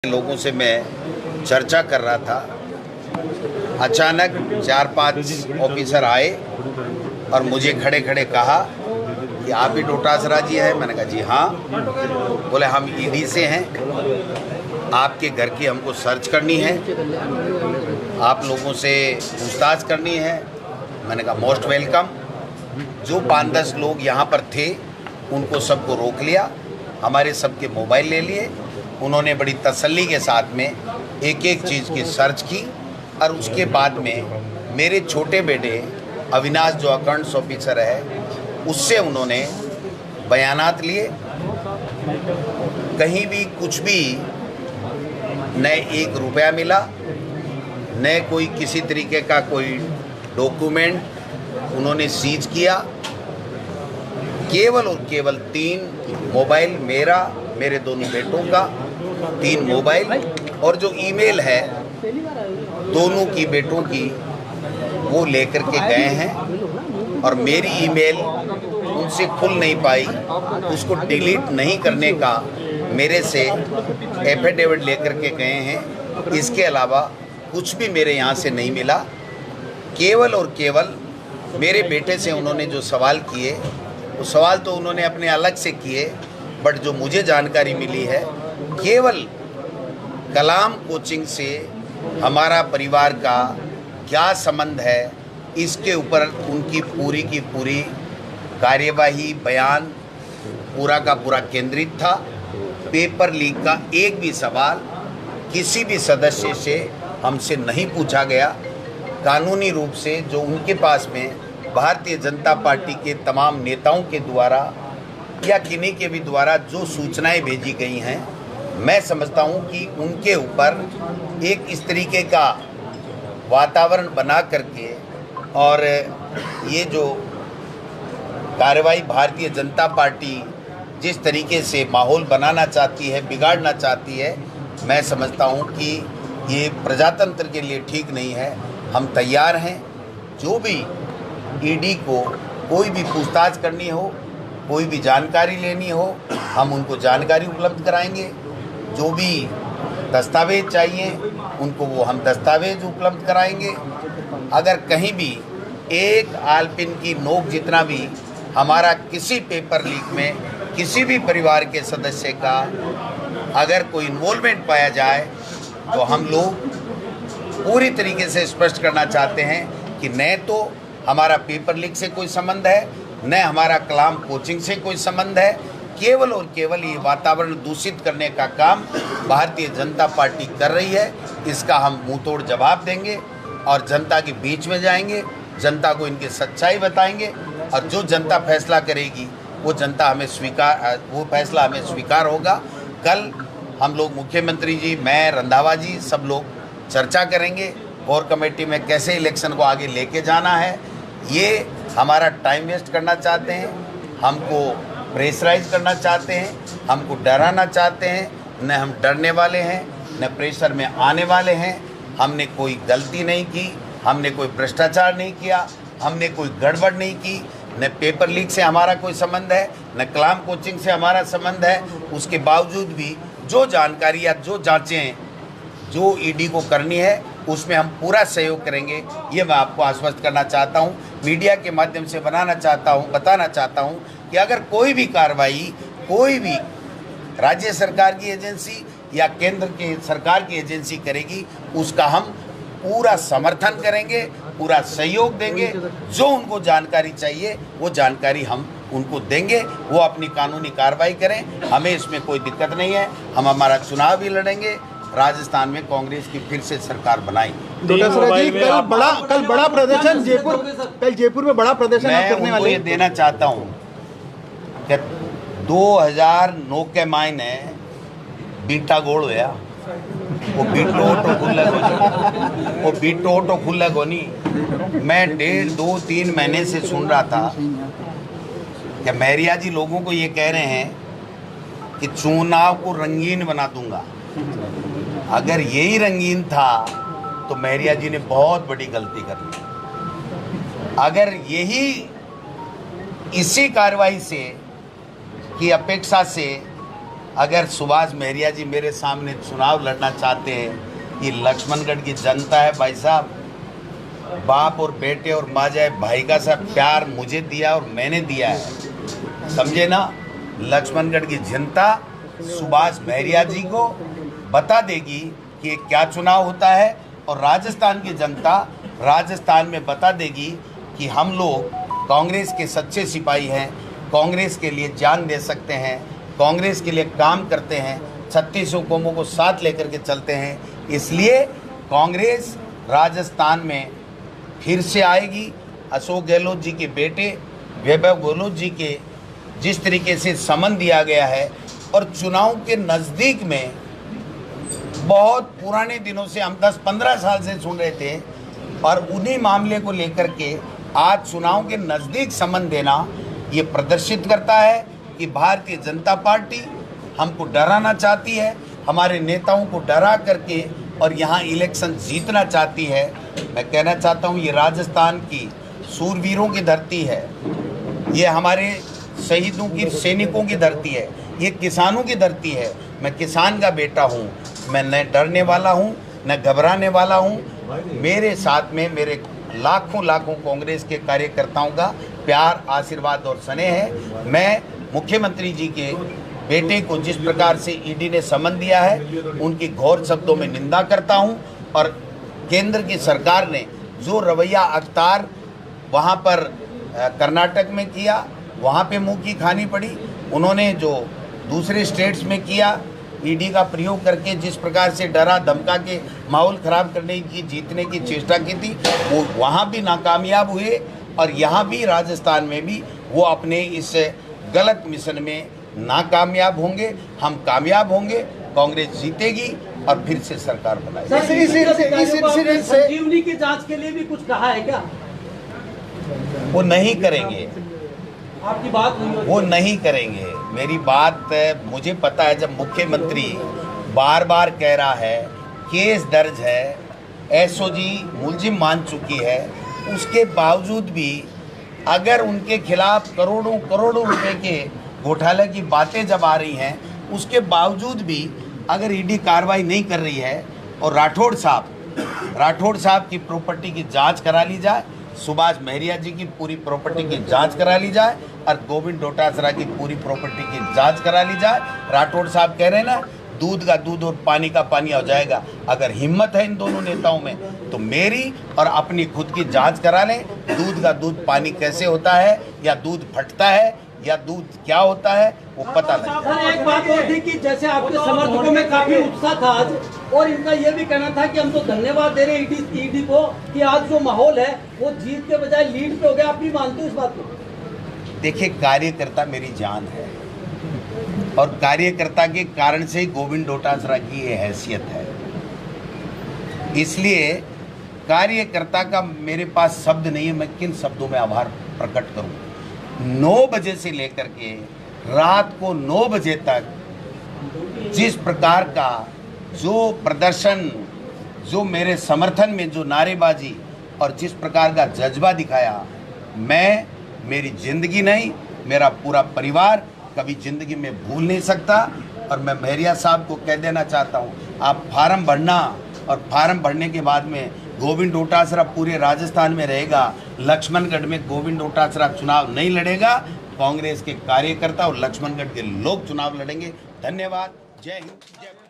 लोगों से मैं चर्चा कर रहा था। अचानक 4-5 ऑफिसर आए और मुझे खड़े खड़े कहा कि आप ही डोटासरा जी हैं। मैंने कहा जी हाँ। बोले हम ईडी से हैं, आपके घर की हमको सर्च करनी है, आप लोगों से पूछताछ करनी है। मैंने कहा मोस्ट वेलकम। जो 5-10 लोग यहाँ पर थे उनको सबको रोक लिया, हमारे सबके मोबाइल ले लिए। उन्होंने बड़ी तसल्ली के साथ में एक एक चीज़ की सर्च की और उसके बाद में मेरे छोटे बेटे अविनाश जो अकाउंट्स ऑफिसर है उससे उन्होंने बयानात लिए। कहीं भी कुछ भी न 1 रुपया मिला, न कोई किसी तरीके का कोई डॉक्यूमेंट उन्होंने सीज किया। केवल और केवल 3 मोबाइल, मेरे दोनों बेटों का 3 मोबाइल और जो ईमेल है दोनों की बेटों की वो लेकर के गए हैं। और मेरी ईमेल उनसे खुल नहीं पाई, उसको डिलीट नहीं करने का मेरे से एफिडेविट लेकर के गए हैं। इसके अलावा कुछ भी मेरे यहाँ से नहीं मिला। केवल और केवल मेरे बेटे से उन्होंने जो सवाल किए वो सवाल तो उन्होंने अपने अलग से किए, बट जो मुझे जानकारी मिली है केवल कलाम कोचिंग से हमारा परिवार का क्या संबंध है, इसके ऊपर उनकी पूरी की पूरी कार्यवाही, बयान पूरा का पूरा केंद्रित था। पेपर लीक का एक भी सवाल किसी भी सदस्य से हमसे नहीं पूछा गया। कानूनी रूप से जो उनके पास में भारतीय जनता पार्टी के तमाम नेताओं के द्वारा या किन्हीं के भी द्वारा जो सूचनाएं भेजी गई हैं, मैं समझता हूं कि उनके ऊपर एक इस तरीके का वातावरण बना करके और ये जो कार्रवाई भारतीय जनता पार्टी जिस तरीके से माहौल बनाना चाहती है, बिगाड़ना चाहती है, मैं समझता हूं कि ये प्रजातंत्र के लिए ठीक नहीं है। हम तैयार हैं, जो भी ईडी को कोई भी पूछताछ करनी हो, कोई भी जानकारी लेनी हो, हम उनको जानकारी उपलब्ध कराएंगे। जो भी दस्तावेज चाहिए उनको वो हम दस्तावेज उपलब्ध कराएंगे। अगर कहीं भी एक आलपिन की नोक जितना भी हमारा किसी पेपर लीक में किसी भी परिवार के सदस्य का अगर कोई इन्वॉल्वमेंट पाया जाए तो हम लोग पूरी तरीके से स्पष्ट करना चाहते हैं कि न तो हमारा पेपर लीक से कोई संबंध है, न हमारा कलाम कोचिंग से कोई संबंध है। केवल और केवल ये वातावरण दूषित करने का काम भारतीय जनता पार्टी कर रही है। इसका हम मुंहतोड़ जवाब देंगे और जनता के बीच में जाएंगे, जनता को इनकी सच्चाई बताएंगे और जो जनता फैसला करेगी वो फैसला हमें स्वीकार होगा। कल हम लोग मुख्यमंत्री जी, मैं, रंधावा जी, सब लोग चर्चा करेंगे कोर कमेटी में कैसे इलेक्शन को आगे लेके जाना है। ये हमारा टाइम वेस्ट करना चाहते हैं, हमको प्रेशराइज करना चाहते हैं, हमको डराना चाहते हैं। न हम डरने वाले हैं, न प्रेशर में आने वाले हैं। हमने कोई गलती नहीं की, हमने कोई भ्रष्टाचार नहीं किया, हमने कोई गड़बड़ नहीं की। न पेपर लीक से हमारा कोई संबंध है, न कलाम कोचिंग से हमारा संबंध है। उसके बावजूद भी जो जानकारी या जो जांचें जो ईडी को करनी है उसमें हम पूरा सहयोग करेंगे। ये मैं आपको आश्वस्त करना चाहता हूँ, मीडिया के माध्यम से बताना चाहता हूँ कि अगर कोई भी कार्रवाई कोई भी राज्य सरकार की एजेंसी या केंद्र की सरकार की एजेंसी करेगी उसका हम पूरा समर्थन करेंगे, पूरा सहयोग देंगे। जो उनको जानकारी चाहिए वो जानकारी हम उनको देंगे, वो अपनी कानूनी कार्रवाई करें, हमें इसमें कोई दिक्कत नहीं है। हम हमारा चुनाव भी लड़ेंगे, राजस्थान में कांग्रेस की फिर से सरकार बनाएंगे। डोटासरा जी, कल बड़ा प्रदर्शन जयपुर में बड़ा प्रदर्शन करने वाले। ये देना चाहता हूँ कि 2009 के मायने बीटा गोड़ होया, वो बीटो ऑटो खुला गोनी। मैं 1.5-2-3 महीने से सुन रहा था कि महरिया जी लोगों को ये कह रहे हैं कि चुनाव को रंगीन बना दूंगा। अगर यही रंगीन था तो महरिया जी ने बहुत बड़ी गलती कर ली। अगर यही इसी कार्रवाई से की अपेक्षा से अगर सुभाष महरिया जी मेरे सामने चुनाव लड़ना चाहते हैं, ये लक्ष्मणगढ़ की जनता है भाई साहब, बाप और बेटे और माँ जाए भाई का सा प्यार मुझे दिया और मैंने दिया है, समझे ना। लक्ष्मणगढ़ की जनता सुभाष महरिया जी को बता देगी कि ये क्या चुनाव होता है, और राजस्थान की जनता राजस्थान में बता देगी कि हम लोग कांग्रेस के सच्चे सिपाही हैं, कांग्रेस के लिए जान दे सकते हैं, कांग्रेस के लिए काम करते हैं, 36 कौमों को साथ लेकर के चलते हैं। इसलिए कांग्रेस राजस्थान में फिर से आएगी। अशोक गहलोत जी के बेटे वैभव गहलोत जी के जिस तरीके से समन दिया गया है, और चुनाव के नज़दीक में बहुत पुराने दिनों से हम 10-15 साल से सुन रहे थे, और उन्हीं मामले को लेकर के आज चुनाव के नज़दीक समन देना ये प्रदर्शित करता है कि भारतीय जनता पार्टी हमको डराना चाहती है, हमारे नेताओं को डरा करके और यहाँ इलेक्शन जीतना चाहती है। मैं कहना चाहता हूँ ये राजस्थान की सूरवीरों की धरती है, ये हमारे शहीदों की सैनिकों की धरती है, ये किसानों की धरती है। मैं किसान का बेटा हूँ, मैं न डरने वाला हूँ न घबराने वाला हूँ। मेरे साथ में मेरे लाखों लाखों कांग्रेस के कार्यकर्ताओं का प्यार, आशीर्वाद और स्नेह है। मैं मुख्यमंत्री जी के बेटे को जिस प्रकार से ईडी ने समन दिया है, उनकी घोर शब्दों में निंदा करता हूं, और केंद्र की सरकार ने जो रवैया अख्तार वहां पर कर्नाटक में किया, वहां पे मुंह की खानी पड़ी। उन्होंने जो दूसरे स्टेट्स में किया, ईडी का प्रयोग करके जिस प्रकार से डरा धमका के माहौल ख़राब करने की, जीतने की चेष्टा की थी, वो वहाँ भी नाकामयाब हुए, और यहाँ भी राजस्थान में भी वो अपने इस गलत मिशन में नाकामयाब होंगे। हम कामयाब होंगे, कांग्रेस जीतेगी और फिर से सरकार बनाएगी। संजीवनी की जांच के लिए भी कुछ कहा है क्या? वो नहीं करेंगे, आपकी बात नहीं, वो नहीं करेंगे। मेरी बात मुझे पता है, जब मुख्यमंत्री बार बार कह रहा है केस दर्ज है, एसओजी मुलजिम मान चुकी है, उसके बावजूद भी अगर उनके खिलाफ करोड़ों करोड़ों रुपए के घोटाले की बातें जब आ रही हैं, उसके बावजूद भी अगर ईडी कार्रवाई नहीं कर रही है, और राठौड़ साहब की प्रॉपर्टी की जांच करा ली जाए, सुभाष महरिया जी की पूरी प्रॉपर्टी की जांच करा ली जाए, और गोविंद डोटासरा की पूरी प्रॉपर्टी की जांच करा ली जाए। राठौड़ साहब कह रहे हैं ना, दूध का दूध और पानी का पानी हो जाएगा। अगर हिम्मत है इन दोनों नेताओं में, तो मेरी और अपनी खुद की जांच करा लें। दूध का दूध पानी कैसे होता है, या दूध फटता है, या दूध क्या होता है, वो पता नहीं। सर, एक बात और थी कि जैसे आपके समर्थकों में काफी उत्साह था आज, और इनका ये भी कहना था कि हम तो धन्यवाद दे रहे हैं ईडी को कि आज जो माहौल है वो जीत के बजाय लीड पे हो गया। आप भी मानते हो इस बात को? देखिए, कार्यकर्ता मेरी जान है, और कार्यकर्ता के कारण से ही गोविंद डोटासरा की ये हैसियत है। इसलिए कार्यकर्ता का मेरे पास शब्द नहीं है, मैं किन शब्दों में आभार प्रकट करूं। 9 बजे से लेकर के रात को 9 बजे तक जिस प्रकार का जो प्रदर्शन, जो मेरे समर्थन में जो नारेबाजी और जिस प्रकार का जज्बा दिखाया, मैं मेरी ज़िंदगी नहीं, मेरा पूरा परिवार कभी ज़िंदगी में भूल नहीं सकता। और मैं महरिया साहब को कह देना चाहता हूँ, आप फार्म भरना, और फार्म भरने के बाद में गोविंद डोटासरा पूरे राजस्थान में रहेगा, लक्ष्मणगढ़ में गोविंद डोटासरा चुनाव नहीं लड़ेगा। कांग्रेस के कार्यकर्ता और लक्ष्मणगढ़ के लोग चुनाव लड़ेंगे। धन्यवाद। जय हिंद, जय भारत।